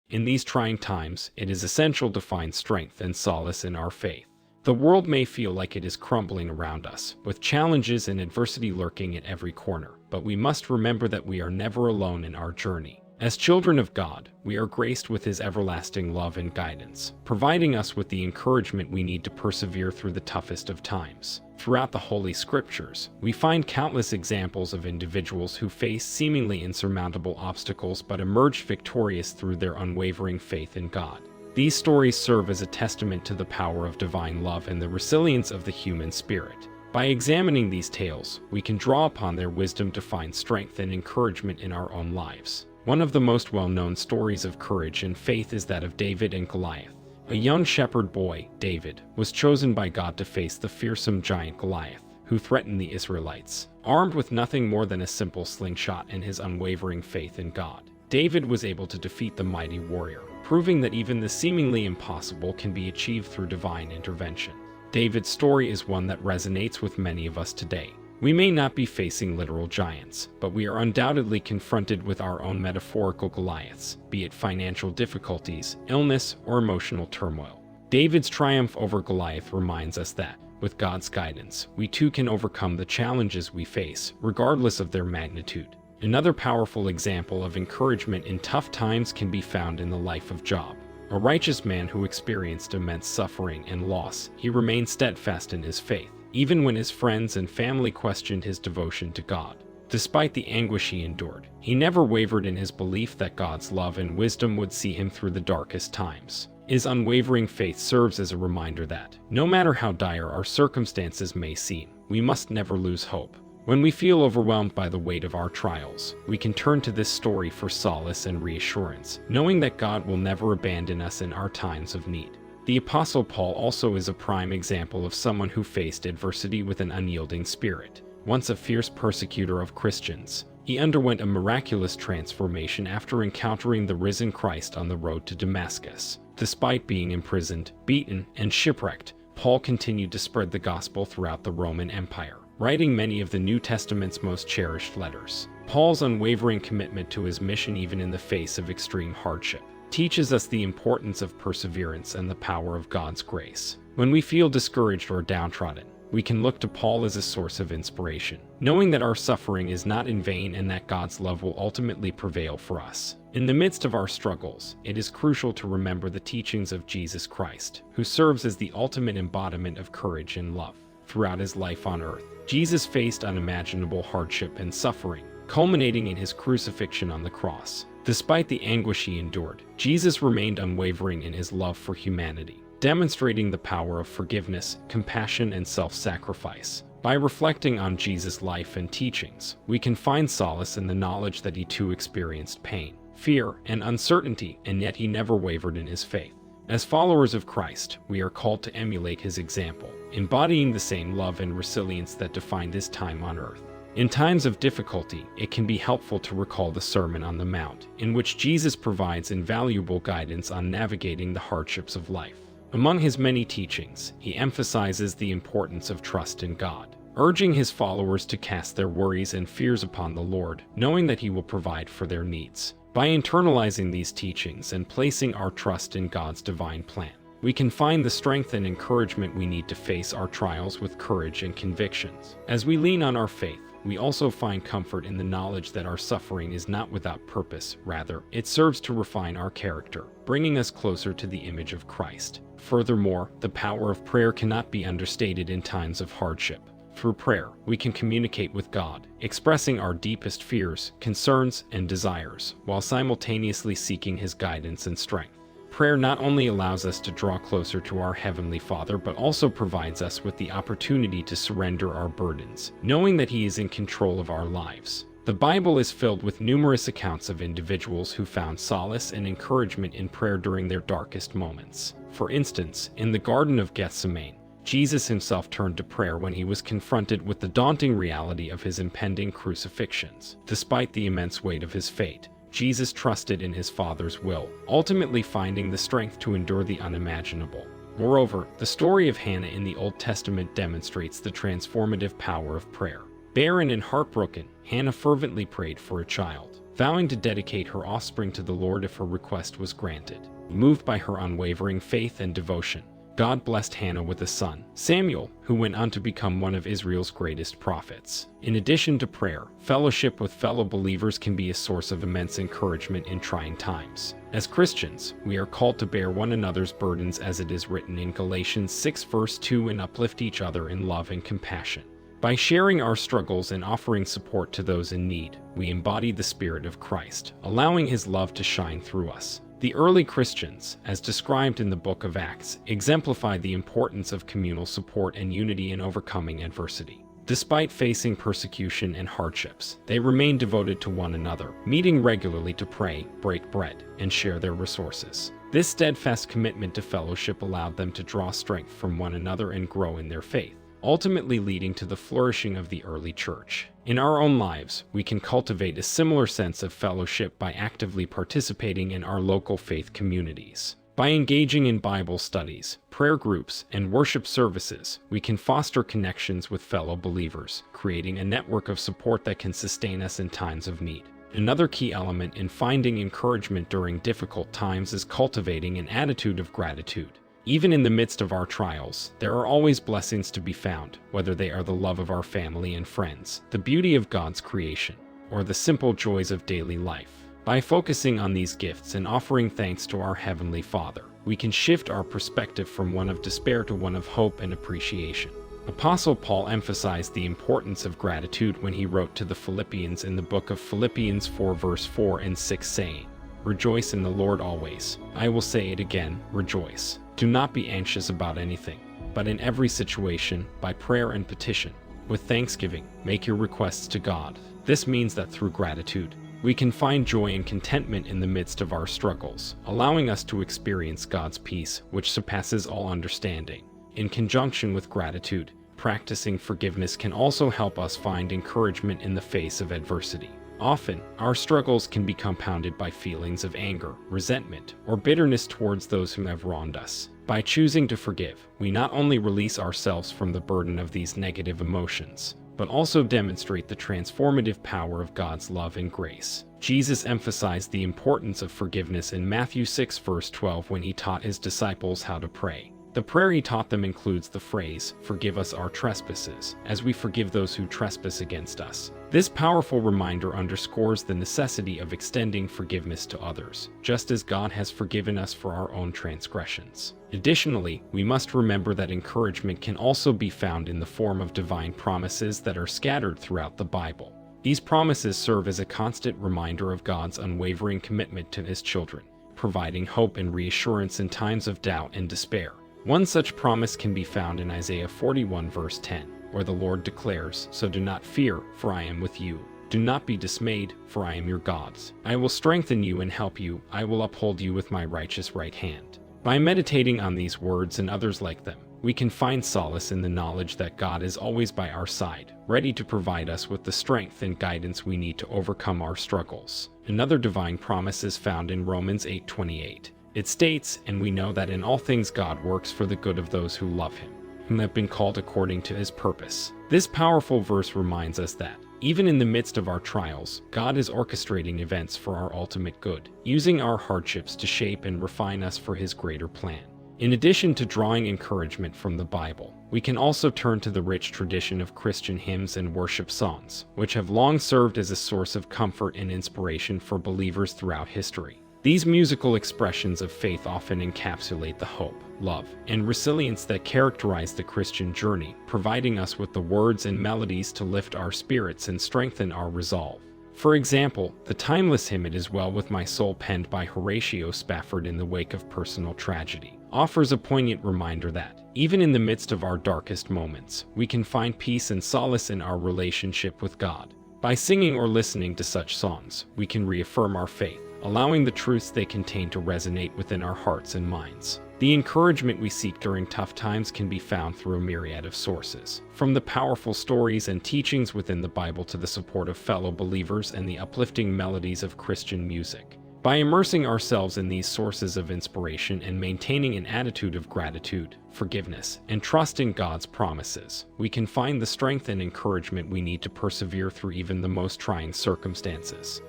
In these trying times, it is essential to find strength and solace in our faith. The world may feel like it is crumbling around us, with challenges and adversity lurking at every corner, but we must remember that we are never alone in our journey. As children of God, we are graced with His everlasting love and guidance, providing us with the encouragement we need to persevere through the toughest of times. Throughout the Holy Scriptures, we find countless examples of individuals who faced seemingly insurmountable obstacles but emerged victorious through their unwavering faith in God. These stories serve as a testament to the power of divine love and the resilience of the human spirit. By examining these tales, we can draw upon their wisdom to find strength and encouragement in our own lives. One of the most well-known stories of courage and faith is that of David and Goliath. A young shepherd boy, David, was chosen by God to face the fearsome giant Goliath, who threatened the Israelites. Armed with nothing more than a simple slingshot and his unwavering faith in God, David was able to defeat the mighty warrior, proving that even the seemingly impossible can be achieved through divine intervention. David's story is one that resonates with many of us today. We may not be facing literal giants, but we are undoubtedly confronted with our own metaphorical Goliaths, be it financial difficulties, illness, or emotional turmoil. David's triumph over Goliath reminds us that, with God's guidance, we too can overcome the challenges we face, regardless of their magnitude. Another powerful example of encouragement in tough times can be found in the life of Job. A righteous man who experienced immense suffering and loss, he remained steadfast in his faith, even when his friends and family questioned his devotion to God. Despite the anguish he endured, he never wavered in his belief that God's love and wisdom would see him through the darkest times. His unwavering faith serves as a reminder that, no matter how dire our circumstances may seem, we must never lose hope. When we feel overwhelmed by the weight of our trials, we can turn to this story for solace and reassurance, knowing that God will never abandon us in our times of need. The Apostle Paul also is a prime example of someone who faced adversity with an unyielding spirit. Once a fierce persecutor of Christians, he underwent a miraculous transformation after encountering the risen Christ on the road to Damascus. Despite being imprisoned, beaten, and shipwrecked, Paul continued to spread the gospel throughout the Roman Empire, writing many of the New Testament's most cherished letters. Paul's unwavering commitment to his mission even in the face of extreme hardship teaches us the importance of perseverance and the power of God's grace. When we feel discouraged or downtrodden, we can look to Paul as a source of inspiration, knowing that our suffering is not in vain and that God's love will ultimately prevail for us. In the midst of our struggles, it is crucial to remember the teachings of Jesus Christ, who serves as the ultimate embodiment of courage and love. Throughout his life on earth, Jesus faced unimaginable hardship and suffering, culminating in his crucifixion on the cross. Despite the anguish he endured, Jesus remained unwavering in his love for humanity, demonstrating the power of forgiveness, compassion, and self-sacrifice. By reflecting on Jesus' life and teachings, we can find solace in the knowledge that he too experienced pain, fear, and uncertainty, and yet he never wavered in his faith. As followers of Christ, we are called to emulate his example, embodying the same love and resilience that defined his time on earth. In times of difficulty, it can be helpful to recall the Sermon on the Mount, in which Jesus provides invaluable guidance on navigating the hardships of life. Among his many teachings, he emphasizes the importance of trust in God, urging his followers to cast their worries and fears upon the Lord, knowing that he will provide for their needs. By internalizing these teachings and placing our trust in God's divine plan, we can find the strength and encouragement we need to face our trials with courage and convictions. As we lean on our faith, we also find comfort in the knowledge that our suffering is not without purpose. Rather, it serves to refine our character, bringing us closer to the image of Christ. Furthermore, the power of prayer cannot be understated in times of hardship. Through prayer, we can communicate with God, expressing our deepest fears, concerns, and desires, while simultaneously seeking his guidance and strength. Prayer not only allows us to draw closer to our Heavenly Father, but also provides us with the opportunity to surrender our burdens, knowing that he is in control of our lives. The Bible is filled with numerous accounts of individuals who found solace and encouragement in prayer during their darkest moments. For instance, in the Garden of Gethsemane, Jesus himself turned to prayer when he was confronted with the daunting reality of his impending crucifixions. Despite the immense weight of his fate, Jesus trusted in his Father's will, ultimately finding the strength to endure the unimaginable. Moreover, the story of Hannah in the Old Testament demonstrates the transformative power of prayer. Barren and heartbroken, Hannah fervently prayed for a child. vowing to dedicate her offspring to the Lord if her request was granted. Moved by her unwavering faith and devotion, God blessed Hannah with a son, Samuel, who went on to become one of Israel's greatest prophets. In addition to prayer, fellowship with fellow believers can be a source of immense encouragement in trying times. As Christians, we are called to bear one another's burdens as it is written in Galatians 6 verse 2 and uplift each other in love and compassion. By sharing our struggles and offering support to those in need, we embody the Spirit of Christ, allowing His love to shine through us. The early Christians, as described in the book of Acts, exemplify the importance of communal support and unity in overcoming adversity. Despite facing persecution and hardships, they remained devoted to one another, meeting regularly to pray, break bread, and share their resources. This steadfast commitment to fellowship allowed them to draw strength from one another and grow in their faith, ultimately leading to the flourishing of the early church. In our own lives, we can cultivate a similar sense of fellowship by actively participating in our local faith communities. By engaging in Bible studies, prayer groups, and worship services, we can foster connections with fellow believers, creating a network of support that can sustain us in times of need. Another key element in finding encouragement during difficult times is cultivating an attitude of gratitude. Even in the midst of our trials, there are always blessings to be found, whether they are the love of our family and friends, the beauty of God's creation, or the simple joys of daily life. By focusing on these gifts and offering thanks to our Heavenly Father, we can shift our perspective from one of despair to one of hope and appreciation. Apostle Paul emphasized the importance of gratitude when he wrote to the Philippians in the book of Philippians 4 verse 4 and 6 saying, "Rejoice in the Lord always. I will say it again, rejoice. Do not be anxious about anything, but in every situation, by prayer and petition, with thanksgiving, make your requests to God." This means that through gratitude, we can find joy and contentment in the midst of our struggles, allowing us to experience God's peace, which surpasses all understanding. In conjunction with gratitude, practicing forgiveness can also help us find encouragement in the face of adversity. Often, our struggles can be compounded by feelings of anger, resentment, or bitterness towards those who have wronged us. By choosing to forgive, we not only release ourselves from the burden of these negative emotions, but also demonstrate the transformative power of God's love and grace. Jesus emphasized the importance of forgiveness in Matthew 6 verse 12 when he taught his disciples how to pray. The prayer he taught them includes the phrase, "Forgive us our trespasses, as we forgive those who trespass against us." This powerful reminder underscores the necessity of extending forgiveness to others, just as God has forgiven us for our own transgressions. Additionally, we must remember that encouragement can also be found in the form of divine promises that are scattered throughout the Bible. These promises serve as a constant reminder of God's unwavering commitment to His children, providing hope and reassurance in times of doubt and despair. One such promise can be found in Isaiah 41 verse 10, where the Lord declares, "So do not fear, for I am with you. Do not be dismayed, for I am your God. I will strengthen you and help you. I will uphold you with my righteous right hand." By meditating on these words and others like them, we can find solace in the knowledge that God is always by our side, ready to provide us with the strength and guidance we need to overcome our struggles. Another divine promise is found in Romans 8:28. It states, "And we know that in all things God works for the good of those who love Him, whom have been called according to His purpose." This powerful verse reminds us that, even in the midst of our trials, God is orchestrating events for our ultimate good, using our hardships to shape and refine us for His greater plan. In addition to drawing encouragement from the Bible, we can also turn to the rich tradition of Christian hymns and worship songs, which have long served as a source of comfort and inspiration for believers throughout history. These musical expressions of faith often encapsulate the hope, love, and resilience that characterize the Christian journey, providing us with the words and melodies to lift our spirits and strengthen our resolve. For example, the timeless hymn "It Is Well With My Soul," penned by Horatio Spafford in the wake of personal tragedy, offers a poignant reminder that, even in the midst of our darkest moments, we can find peace and solace in our relationship with God. By singing or listening to such songs, we can reaffirm our faith, allowing the truths they contain to resonate within our hearts and minds. The encouragement we seek during tough times can be found through a myriad of sources, from the powerful stories and teachings within the Bible to the support of fellow believers and the uplifting melodies of Christian music. By immersing ourselves in these sources of inspiration and maintaining an attitude of gratitude, forgiveness, and trust in God's promises, we can find the strength and encouragement we need to persevere through even the most trying circumstances.